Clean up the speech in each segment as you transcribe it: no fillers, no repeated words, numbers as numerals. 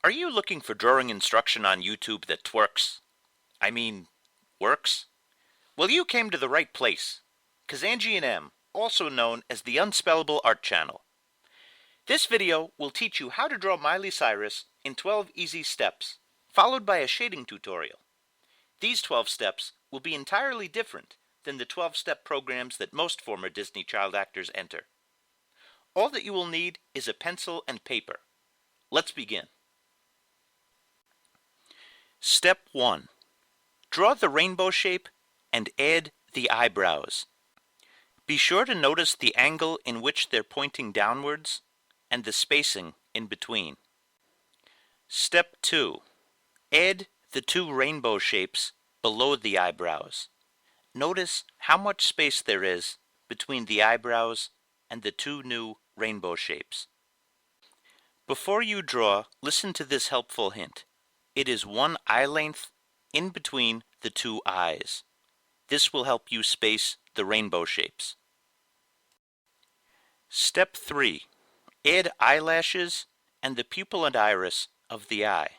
Are you looking for drawing instruction on YouTube that twerks? I mean, works? Well, you came to the right place. Kazanjian M, also known as the Unspellable Art Channel. This video will teach you how to draw Miley Cyrus in 12 easy steps, followed by a shading tutorial. These 12 steps will be entirely different than the 12-step programs that most former Disney child actors enter. All that you will need is a pencil and paper. Let's begin. Step 1. Draw the rainbow shape and add the eyebrows. Be sure to notice the angle in which they're pointing downwards and the spacing in between. Step 2. Add the two rainbow shapes below the eyebrows. Notice how much space there is between the eyebrows and the two new rainbow shapes. Before you draw, listen to this helpful hint. It is one eye length in between the two eyes. This will help you space the rainbow shapes. Step 3. Add eyelashes and the pupil and iris of the eye.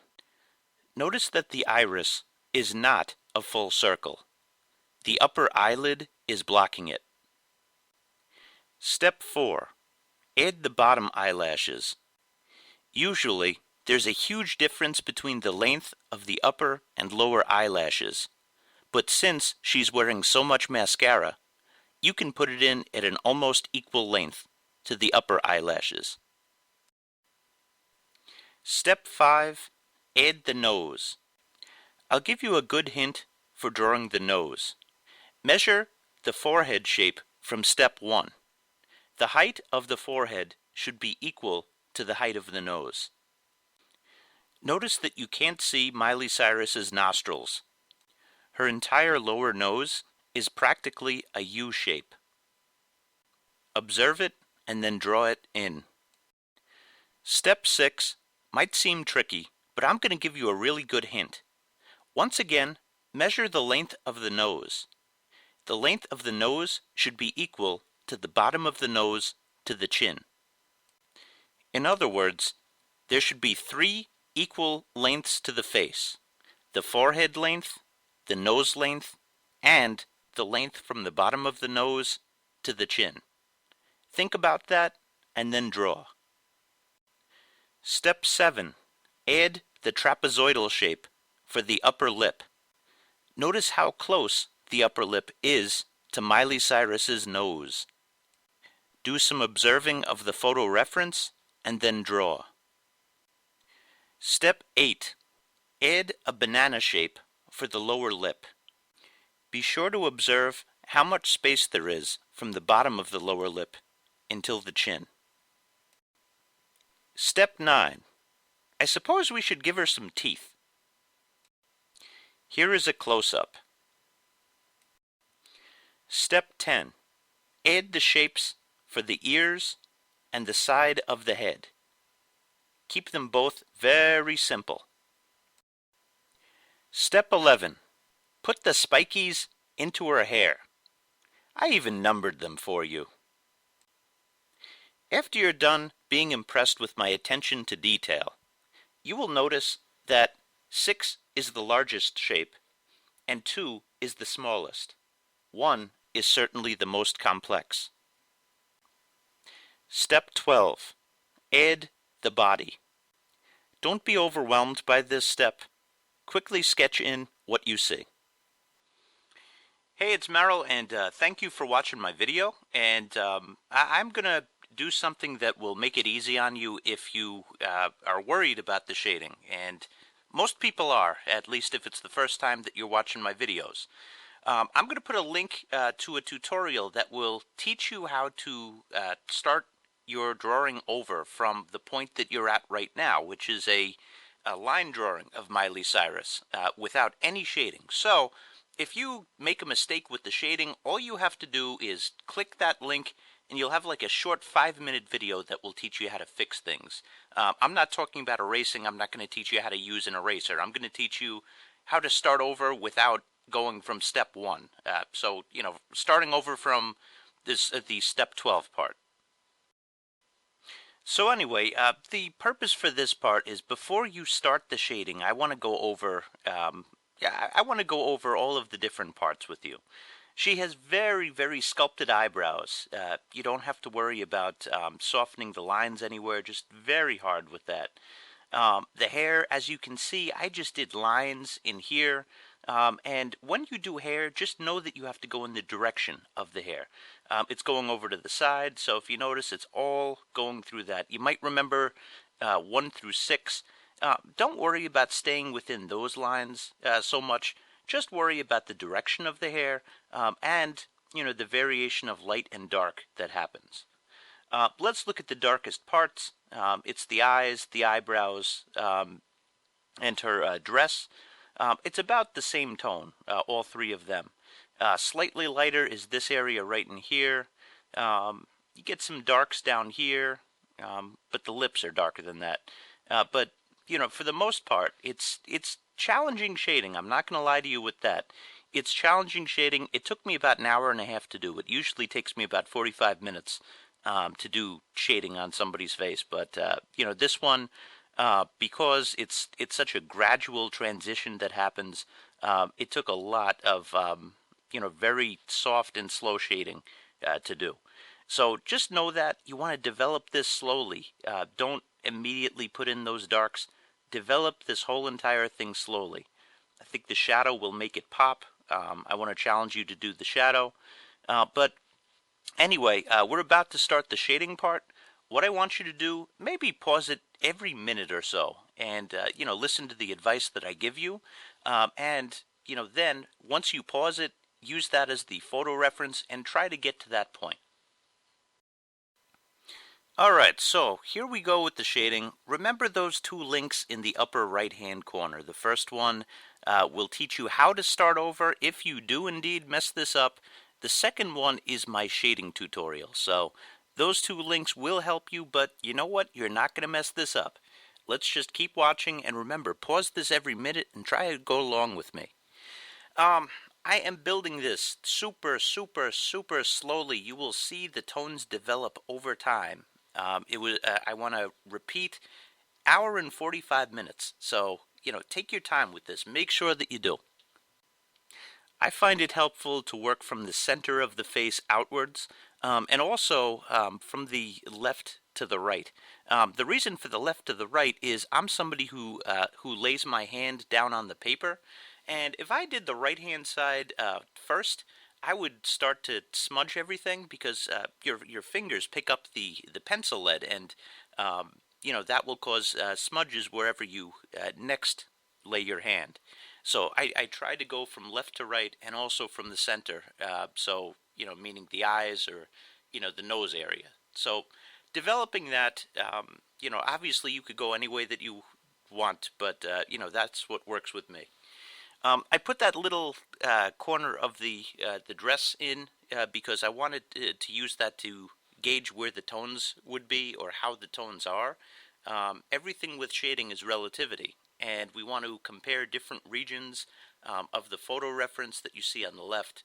Notice that the iris is not a full circle. The upper eyelid is blocking it. Step 4. Add the bottom eyelashes. Usually, there's a huge difference between the length of the upper and lower eyelashes, but since she's wearing so much mascara, you can put it in at an almost equal length to the upper eyelashes. Step 5. Add the nose. I'll give you a good hint for drawing the nose. Measure the forehead shape from step 1. The height of the forehead should be equal to the height of the nose. Notice that you can't see Miley Cyrus's nostrils. Her entire lower nose is practically a U shape. Observe it and then draw it in. Step 6 might seem tricky, but I'm going to give you a really good hint. Once again, measure the length of the nose. The length of the nose should be equal to the bottom of the nose to the chin. In other words, there should be 3 equal lengths to the face: the forehead length, the nose length, and the length from the bottom of the nose to the chin. Think about that and then draw. Step 7. Add the trapezoidal shape for the upper lip. Notice how close the upper lip is to Miley Cyrus's nose. Do some observing of the photo reference and then draw. Step 8. Add a banana shape for the lower lip. Be sure to observe how much space there is from the bottom of the lower lip until the chin. Step 9. I suppose we should give her some teeth. Here is a close-up. Step 10. Add the shapes for the ears and the side of the head. Keep them both very simple. Step 11. Put the spikies into her hair. I even numbered them for you. After you're done being impressed with my attention to detail, you will notice that 6 is the largest shape and 2 is the smallest. 1 is certainly the most complex. Step 12. Add the body. Don't be overwhelmed by this step. Quickly sketch in what you see. Hey, it's Merrill, and thank you for watching my video. And I'm going to do something that will make it easy on you if you are worried about the shading. And most people are, at least if it's the first time that you're watching my videos. I'm going to put a link to a tutorial that will teach you how to start your drawing over from the point that you're at right now, which is a line drawing of Miley Cyrus without any shading. So if you make a mistake with the shading, all you have to do is click that link and you'll have like a short 5-minute video that will teach you how to fix things. I'm not talking about erasing. I'm not going to teach you how to use an eraser. I'm going to teach you how to start over without going from step 1. So, starting over from the step 12 part. So anyway, the purpose for this part is before you start the shading, I want to go over, yeah, I want to go over all of the different parts with you. She has very, very sculpted eyebrows. You don't have to worry about softening the lines anywhere, just very hard with that. The hair, as you can see, I just did lines in here. And when you do hair, just know that you have to go in the direction of the hair. It's going over to the side, so if you notice, it's all going through that. You might remember 1 through 6. Don't worry about staying within those lines so much. Just worry about the direction of the hair and, the variation of light and dark that happens. Let's look at the darkest parts. It's the eyes, the eyebrows, and her dress. It's about the same tone, all three of them. Slightly lighter is this area right in here. You get some darks down here, but the lips are darker than that. But for the most part, it's challenging shading. I'm not going to lie to you with that. It's challenging shading. It took me about an hour and a half to do. It usually takes me about 45 minutes to do shading on somebody's face. But this one, because it's such a gradual transition that happens, it took a lot of very soft and slow shading to do. So just know that you want to develop this slowly. Don't immediately put in those darks. Develop this whole entire thing slowly. I think the shadow will make it pop. I want to challenge you to do the shadow. But anyway, we're about to start the shading part. What I want you to do, maybe pause it every minute or so and, listen to the advice that I give you. And, then once you pause it, use that as the photo reference and try to get to that point. Alright, so here we go with the shading. Remember those 2 links in the upper right hand corner. The first one will teach you how to start over if you do indeed mess this up. The second one is my shading tutorial. So those 2 links will help you, but you know what? You're not going to mess this up. Let's just keep watching, and remember, pause this every minute and try to go along with me. I am building this super, super, super slowly. You will see the tones develop over time. I want to repeat, hour and 45 minutes. So, take your time with this. Make sure that you do. I find it helpful to work from the center of the face outwards, and also from the left to the right. The reason for the left to the right is I'm somebody who lays my hand down on the paper, and if I did the right-hand side first, I would start to smudge everything because your fingers pick up the pencil lead, and that will cause smudges wherever you next lay your hand. So I try to go from left to right and also from the center. So meaning the eyes or the nose area. So developing that, obviously you could go any way that you want, but that's what works with me. I put that little corner of the dress in because I wanted to use that to gauge where the tones would be or how the tones are. Everything with shading is relativity, and we want to compare different regions of the photo reference that you see on the left,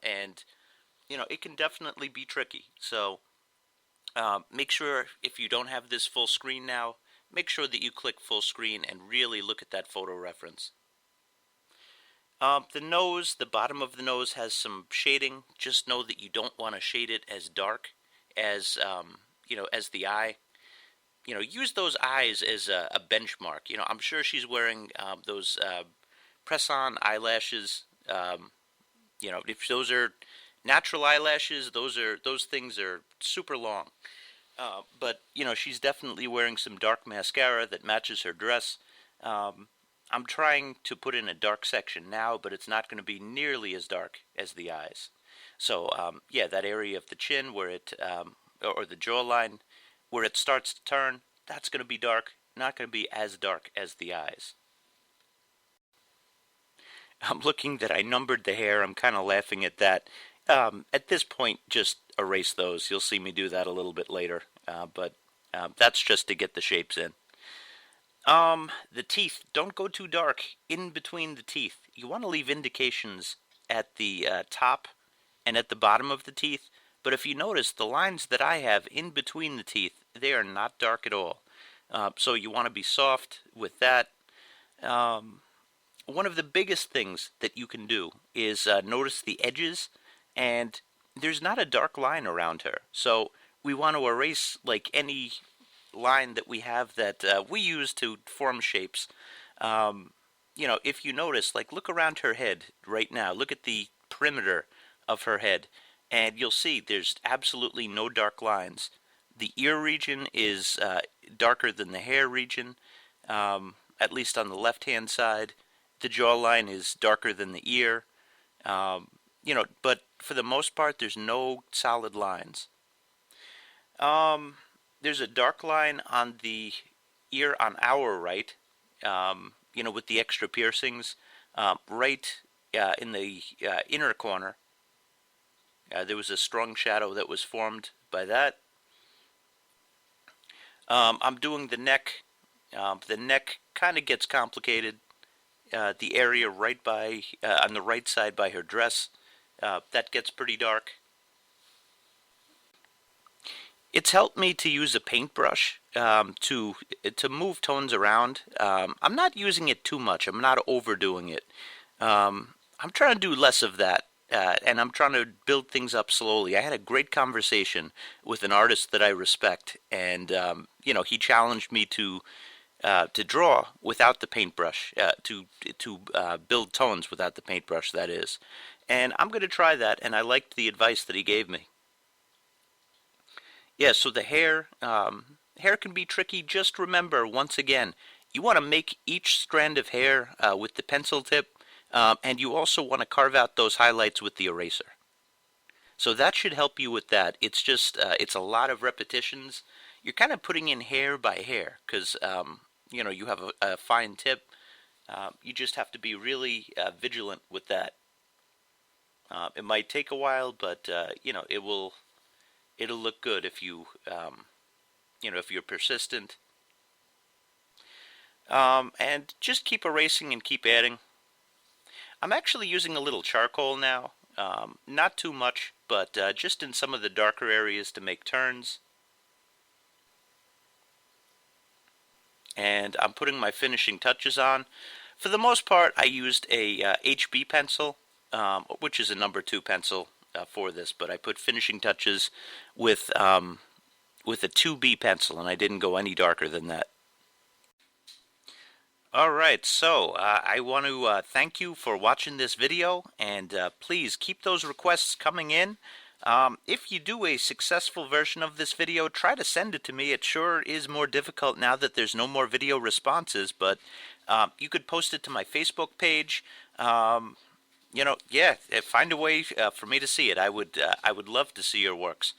and it can definitely be tricky. So make sure, if you don't have this full screen now, make sure that you click full screen and really look at that photo reference. The nose, the bottom of the nose has some shading. Just know that you don't want to shade it as dark as, as the eye. Use those eyes as a benchmark. I'm sure she's wearing those press-on eyelashes. If those are natural eyelashes, those things are super long. But she's definitely wearing some dark mascara that matches her dress. I'm trying to put in a dark section now, but it's not going to be nearly as dark as the eyes. So, that area of the chin where it, or the jawline, where it starts to turn, that's going to be dark, not going to be as dark as the eyes. I'm looking that I numbered the hair. I'm kind of laughing at that. At this point, just erase those. You'll see me do that a little bit later, but that's just to get the shapes in. The teeth, don't go too dark in between the teeth. You want to leave indications at the top and at the bottom of the teeth, but if you notice, the lines that I have in between the teeth they are not dark at all. So you want to be soft with that. One of the biggest things that you can do is notice the edges, and there's not a dark line around her. So we want to erase like any line that we have that we use to form shapes. If you notice, like look around her head right now, look at the perimeter of her head, and you'll see there's absolutely no dark lines. The ear region is darker than the hair region, at least on the left-hand side. The jawline is darker than the ear, but for the most part, there's no solid lines. There's a dark line on the ear on our right, with the extra piercings, right in the inner corner. There was a strong shadow that was formed by that. I'm doing the neck. The neck kind of gets complicated. The area right by on the right side by her dress, that gets pretty dark. It's helped me to use a paintbrush to move tones around. I'm not using it too much. I'm not overdoing it. I'm trying to do less of that, and I'm trying to build things up slowly. I had a great conversation with an artist that I respect, and he challenged me to draw without the paintbrush, to build tones without the paintbrush, that is. And I'm going to try that, and I liked the advice that he gave me. Yeah, so the hair can be tricky. Just remember, once again, you want to make each strand of hair with the pencil tip, and you also want to carve out those highlights with the eraser. So that should help you with that. It's just, it's a lot of repetitions. You're kind of putting in hair by hair, because, you have a fine tip. You just have to be really vigilant with that. It might take a while, but, it'll look good if you, if you're persistent. And just keep erasing and keep adding. I'm actually using a little charcoal now. Not too much, but just in some of the darker areas to make turns. And I'm putting my finishing touches on. For the most part, I used a HB pencil, which is a number 2 pencil for this, but I put finishing touches with a 2B pencil, and I didn't go any darker than that. Alright, so I want to thank you for watching this video, and please keep those requests coming in. If you do a successful version of this video, try to send it to me. It sure is more difficult now that there's no more video responses, but you could post it to my Facebook page. Find a way for me to see it. I would love to see your works.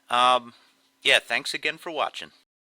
Yeah, thanks again for watching.